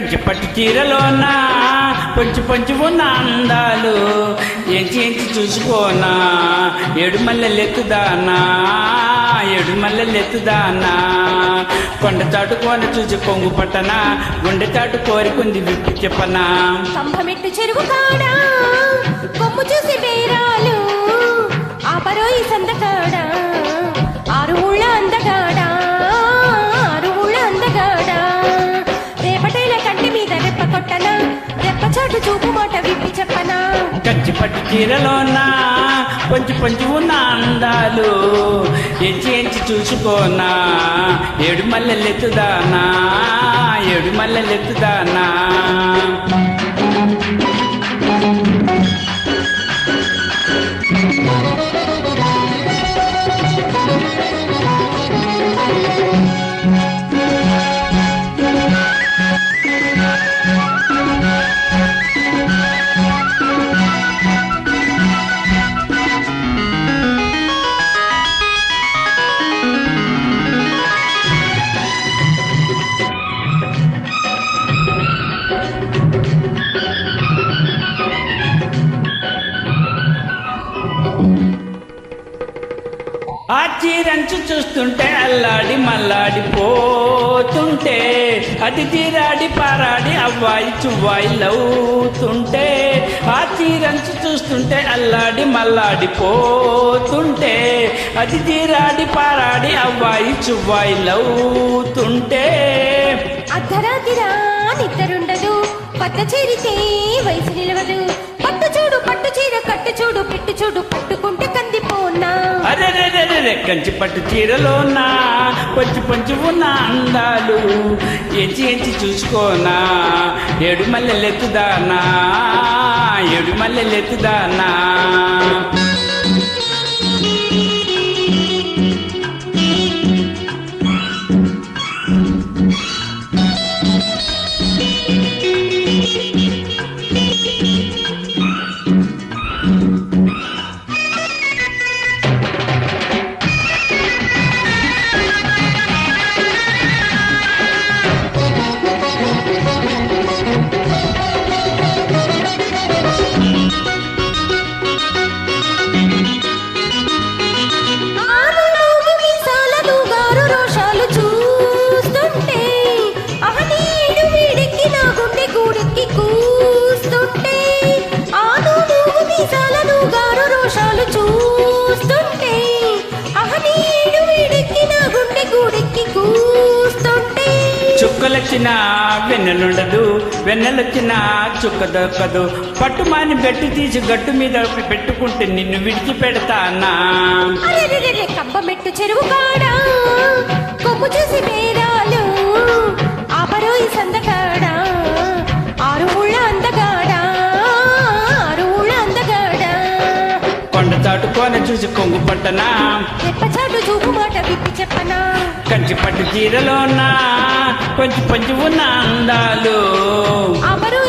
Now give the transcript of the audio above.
కంచి పట్టు చీరలోనా పొంచి పొంచి ఉన్న అందాలు ఎంచి ఎంచి చూసుకోనా ఏడు మల్లెలెత్తుదానా ఏడు మల్లెలెత్తుదానా కొండ చాటు కోన చూసి కొంగు పట్టనా గుండె చాటు కోరికుంది విప్పి చెప్పనా కంభమెట్టు చెరువు కాడా కొమ్ము చూసి బేరాలు ఆపరోయి సందకాడా ఆరు ఊళ్ళ అందగాడా ఆరు ఊళ్ళ అందగాడా రేపటైల కంటి మీద రెప్ప కొట్టనా రెప్ప చాటు చూపు మాట విప్పి చెప్పనా కంచి పట్టు చీరలోనా పొంచి పొంచి ఉన్న అందాలు ఎంచి ఎంచి చూసుకోనా ఏడు మల్లెలెత్తుదానా ఏడు మల్లెలెత్తుదానా ఆ చీరంచు చూస్తుంటే అల్లాడి మల్లాడి పోతుంటే అది తీరాడి పారాడి అవ్వాయి చువ్వాయి లవుతుంటే ఆ చీరంచు చూస్తుంటే అల్లాడి మల్లాడి పోతుంటే అది తీరాడి పారాడి అవ్వాయి చువ్వాయి లవుతుంటే అర్ధరాత్రిరా నిద్రుండదు పట్ట చేరితే వయసు నిలవదు పట్టు చూడు పట్టు చీర కట్టు చూడు పెట్టు చూడు పట్టుకుంటే కందిపోనా అరే కంచి పట్టు చీరలోనా పొంచి పొంచి ఉన్న అందాలు ఎంచి ఎంచి చూసుకోనా ఏడు మల్లెలెత్తుదానా ఏడు మల్లెలెత్తుదానా చుక్కలొచ్చిన వెన్నెలుండదు వెన్నెలొచ్చిన చుక్క దొక్కదు పట్టుమాని బెట్టు తీసి గట్టు మీద పెట్టుకుంటే నిన్ను విడిచిపెడతానా కంబమెట్టు చెరువు కాడా కొమ్ము చూసి బేరాలు ఆపరోయి సందకాడా ఆరు ఊళ్ళ అందగాడా ఆరు ఊళ్ళ అందగాడా కొండ చాటు కోన చూసి కొంగు పట్టనా రెప్ప చాటు చూపు మాట విప్పి చెప్పనా కంచి పట్టు చీరలోనా కొంచెం పొంచి ఉన్న అందాలు అమరు